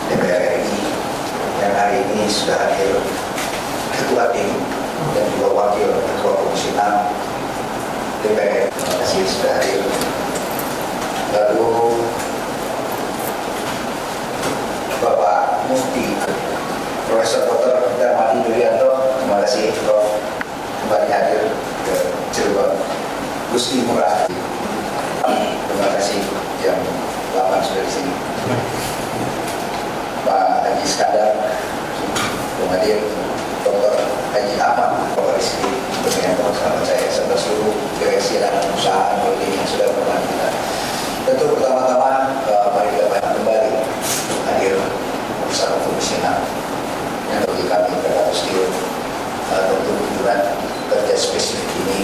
DPR RI yang hari ini sudah hadir Ketua Tim dan juga Wakil Ketua Komisi 6 DPR. Terima kasih sudah hadir. Lalu Bapak Mufti Profesor Dr. Darmadi Dulianto, terima kasih Prof kembali hadir ke Cirebon. Gusti Murah, terima kasih yang 8 sudah di sini. Pak Haji Iskandar, hadir. Dr. Haji Ahmad, Bapak Rizky, dengan teman-teman saya serta seluruh direksi dan perusahaan holding yang sudah berbantu kita. Tentu pertama-tama mari kita kembali hadir bersama Komisi 6 yang bagi kami Jakarta Steel tentu kunjungan kerja spesifik ini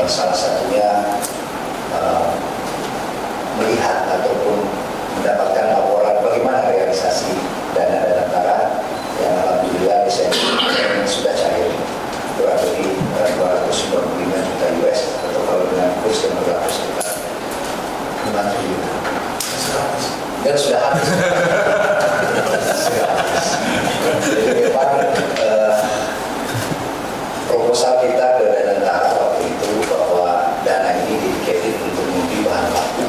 salah satunya melihat ataupun mendapatkan laporan bagaimana realisasi dana negara yang alhamdulillah Desember sudah cair kurang lebih 295 juta US atau kalau dengan kurs yang berlaku sekitar 5 triliun dan sudah habis. Jadi memang proposal kita ke Danantara waktu itu bahwa dana ini dedicated untuk membeli bahan baku.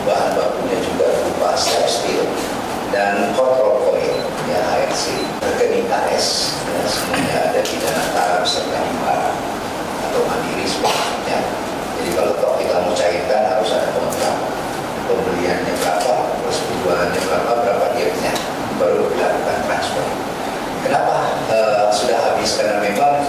Bahan bakunya juga berupa slab steel dan hot rolled coil, ya HRC, rekening KS, ya, semuanya ada di Danantara beserta Himbara atau Mandiri sebagainya. Jadi kalau toh kita mau cairkan harus ada kontrak pembeliannya berapa, terus penjualannya berapa dealnya, baru dilakukan transfer. Kenapa sudah habis? Karena memang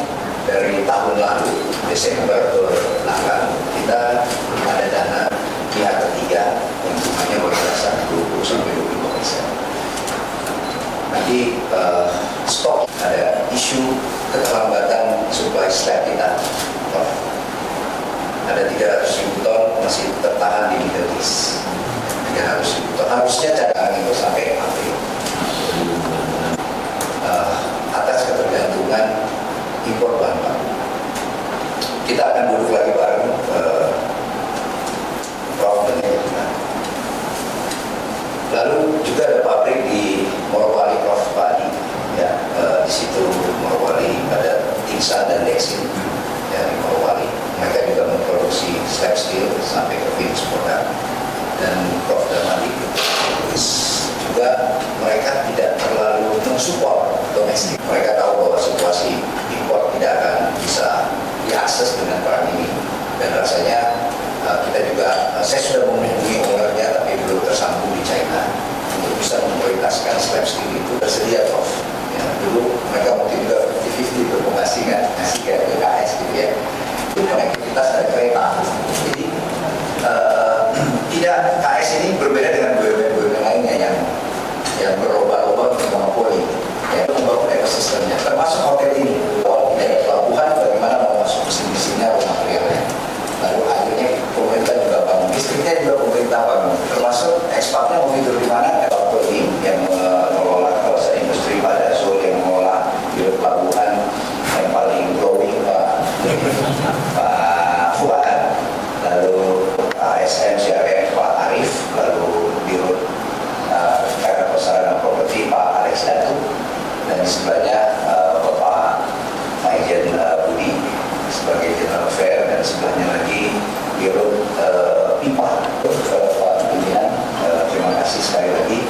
dari tahun lalu Desember ke belakang kita ada dana pihak ketiga yang jumlahnya berkisar 20-25%. Nanti stok ada isu keterlambatan supply slab kita. Ada 300.000 ton masih tertahan di Middle East. 300.000 ton harusnya cadangan itu sampai April. Atas ketergantungan impor bahan baku. Kita akan duduk lagi bareng Prof dan kita. Lalu juga ada pabrik di Morowali, Prof Padi, ya di situ Morowali ada Tinsa dan Lexin, ya di Morowali. Mereka juga memproduksi slab steel sampai ke finish product. Dan Prof Darmadi juga mereka tidak terlalu mensupport domestik. Mereka tahu bahwa situasi impor tidak akan bisa diakses dengan perang ini. Dan rasanya kita juga, saya sudah menghubungi ownernya tapi belum tersambung di China untuk bisa memprioritaskan slab steel itu tersedia, Prof. Ya, dulu mereka mungkin juga 50-50 untuk ngasih ke KS gitu ya. Itu konektivitas dari kereta. Jadi tidak, KS ini berbeda dengan BUMN lainnya yang berlomba-lomba untuk monopoli, ya, membangun ekosistemnya, termasuk hotel ini. Kalau tidak ada pelabuhan, bagaimana mau masuk mesin-mesinnya, raw materialnya. Pak Fuad, lalu ASN CRM Pak Arif, lalu Dirut Karena Persarana Properti Pak Alex Datu, dan di sebelahnya Bapak Maijen Budi sebagai General Affair, dan sebelahnya lagi Dirut PIPA Pak Pimpinan. Terima kasih sekali lagi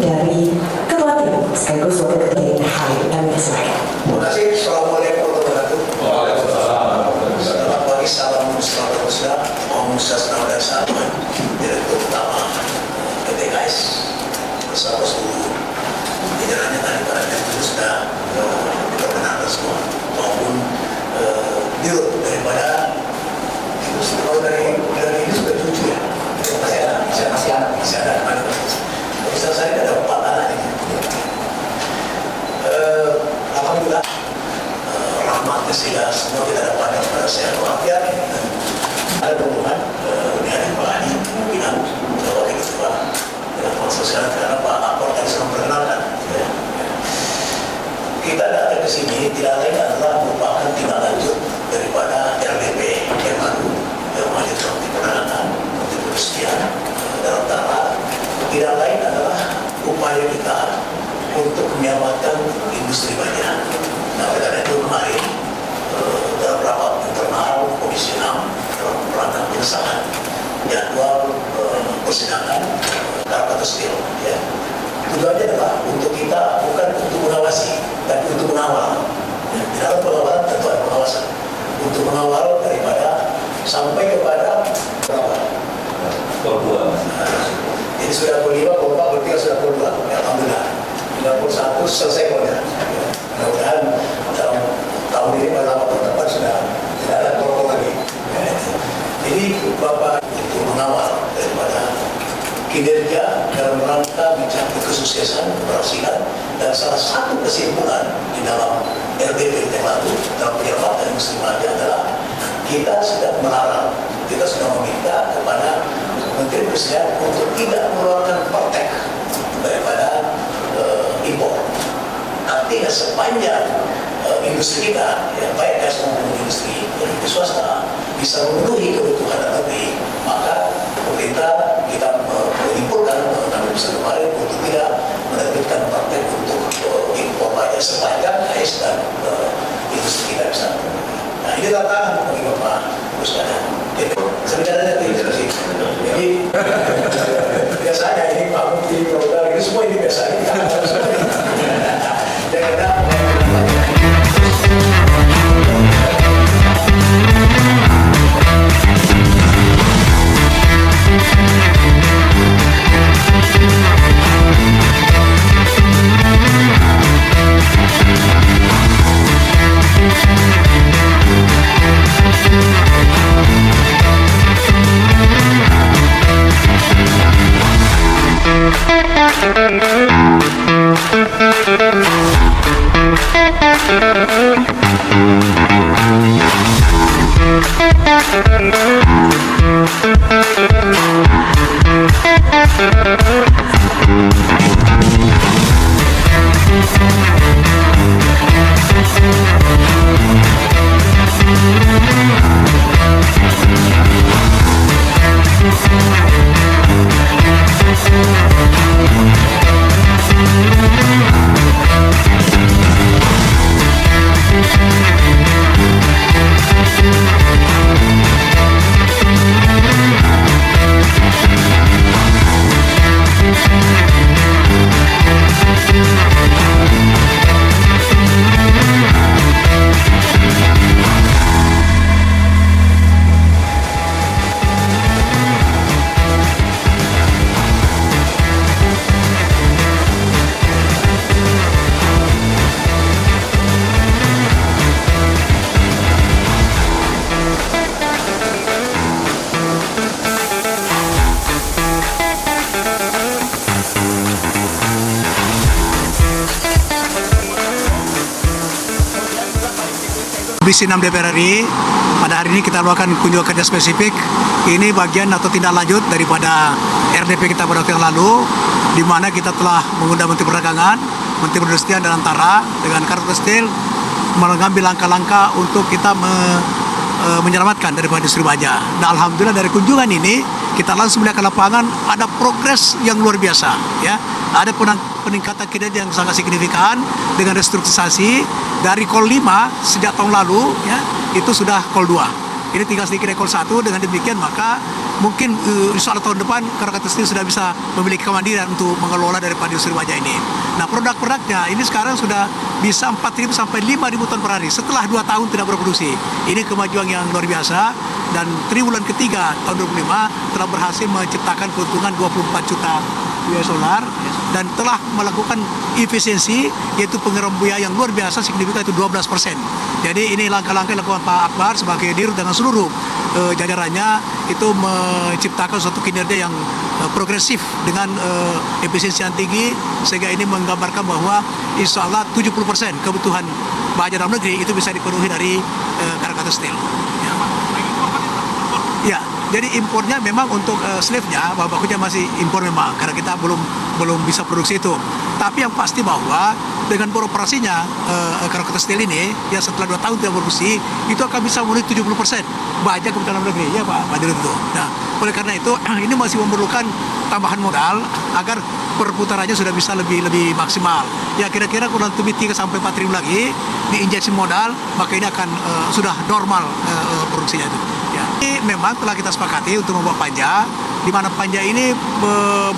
dari Ketua Tim sekaligus Wakil Ketua Tim Hari kami persilakan. Terima kasih. Assalamualaikum warahmatullahi wabarakatuh. Waalaikumsalam. Selamat pagi, salam sejahtera, Om Sastra dan Sahabat, Direktur Utama PT KAIS bersama seluruh jajarannya tadi pada itu sudah diperkenalkan semua, maupun dirut daripada kalau dari ini sudah 7 ya. Masih ada. Bisa saya ada 4 anak ini. Alhamdulillah, rahmat sehingga semua kita dapat pada sehat walafiat. Ada hubungan di hari Pak Adi pimpinan Wakil Ketua Dewan Sosial karena Pak Akor tadi sudah memperkenalkan. Kita datang ke sini tidak lain adalah merupakan tindak lanjut daripada RDP yang baru yang melanjutkan untuk penanganan untuk perusahaan dalam tanah. Tidak lain adalah upaya kita untuk menyelamatkan industri baja. Nah, karena itu kemarin dalam rapat internal Komisi 6 dalam rangka pengesahan jadwal persidangan Krakatau Steel, ya. Tujuannya adalah untuk kita bukan untuk mengawasi, tapi untuk mengawal. Ya, di dalam pengawalan tentu ada pengawasan. Untuk mengawal daripada sampai kepada berapa? Jadi sudah pukul 5, pukul 4, pukul 3, sudah pukul 2. Ya, Alhamdulillah. 91 selesai pokoknya. Mudah-mudahan dalam tahun ini pada tahun depan sudah tidak ada tolong lagi. Ya. Jadi Bapak itu mengawal daripada kinerja dalam rangka mencapai kesuksesan, keberhasilan, dan salah satu kesimpulan di dalam RDP yang lalu dalam penyelamatan industri baja adalah kita sudah melarang, kita sudah meminta kepada Menteri Perindustrian untuk tidak mengeluarkan praktek daripada impor. Artinya sepanjang industri kita, yang baik gas maupun industri yang di swasta bisa memenuhi kebutuhan dalam negeri, maka pemerintah kita mengimpulkan kami bisa kemarin untuk tidak menerbitkan praktek untuk impor baja sepanjang AS dan industri kita bisa. Nah, ini tantangan bagi Bapak Presiden. Sebenarnya tidak sih. Jadi biasanya ini Pak Menteri Keuangan ini semua ini biasa ini. Komisi 6 DPR RI, pada hari ini kita lakukan kunjungan kerja spesifik. Ini bagian atau tindak lanjut daripada RDP kita pada waktu yang lalu, di mana kita telah mengundang Menteri Perdagangan, Menteri Perindustrian dan Antara dengan Krakatau Steel mengambil langkah-langkah untuk kita menyelamatkan daripada industri baja. Nah, alhamdulillah dari kunjungan ini kita langsung melihat ke lapangan ada progres yang luar biasa, ya. Ada peningkatan kinerja yang sangat signifikan dengan restrukturisasi dari Kol 5 sejak tahun lalu, ya, itu sudah Kol 2. Ini tinggal sedikit Kol 1. Dengan demikian maka mungkin insya Allah tahun depan Krakatau Steel sudah bisa memiliki kemandirian untuk mengelola daripada industri baja ini. Nah, produk-produknya ini sekarang sudah bisa 4.000 sampai 5.000 ton per hari setelah 2 tahun tidak berproduksi. Ini kemajuan yang luar biasa, dan triwulan ketiga tahun 2025 telah berhasil menciptakan keuntungan 24 juta US dollar dan telah melakukan efisiensi, yaitu pengerombongan yang luar biasa signifikan, itu 12%. Jadi ini langkah-langkah yang dilakukan Pak Akbar sebagai dirut dengan seluruh jajarannya itu menciptakan suatu kinerja yang progresif dengan efisiensi yang tinggi, sehingga ini menggambarkan bahwa insya Allah 70% kebutuhan baja dalam negeri itu bisa dipenuhi dari Krakatau Steel. Ya, jadi impornya memang untuk sleeve-nya, bahan bakunya masih impor memang, karena kita belum bisa produksi itu. Tapi yang pasti bahwa dengan beroperasinya Krakatau Steel ini, ya setelah 2 tahun tidak produksi, itu akan bisa memenuhi 70% baja kebutuhan dalam negeri, ya Pak Dirut itu. Nah, oleh karena itu ini masih memerlukan tambahan modal agar perputarannya sudah bisa lebih maksimal. Ya kira-kira kurang lebih 3 sampai 4 triliun lagi diinjeksi modal, maka ini akan sudah normal produksinya itu. Ya. Ini memang telah kita sepakati untuk membuat panja, di mana panja ini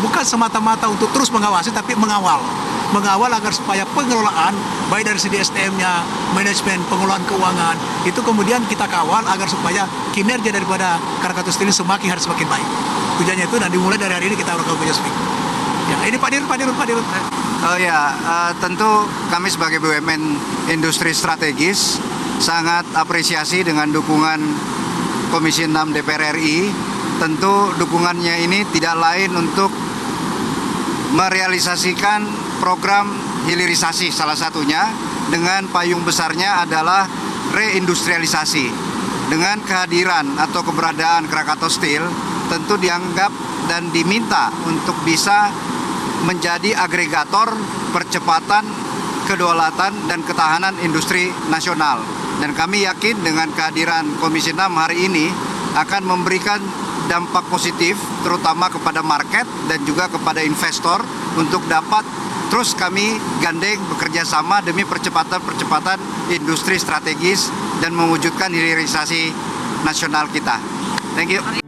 bukan semata-mata untuk terus mengawasi, tapi mengawal agar supaya pengelolaan baik dari segi SDM-nya, manajemen, pengelolaan keuangan itu kemudian kita kawal agar supaya kinerja daripada Krakatau Steel semakin hari semakin baik. Tujuannya itu, dan dimulai dari hari ini kita lakukan punya speak. Ya, ini Pak Dirut. Oh ya, tentu kami sebagai BUMN industri strategis sangat apresiasi dengan dukungan Komisi 6 DPR RI. Tentu dukungannya ini tidak lain untuk merealisasikan program hilirisasi, salah satunya dengan payung besarnya adalah reindustrialisasi. Dengan kehadiran atau keberadaan Krakatau Steel tentu dianggap dan diminta untuk bisa menjadi agregator percepatan kedaulatan dan ketahanan industri nasional. Dan kami yakin dengan kehadiran Komisi 6 hari ini akan memberikan dampak positif terutama kepada market dan juga kepada investor untuk dapat terus kami gandeng bekerja sama demi percepatan industri strategis dan mewujudkan hilirisasi nasional kita. Thank you.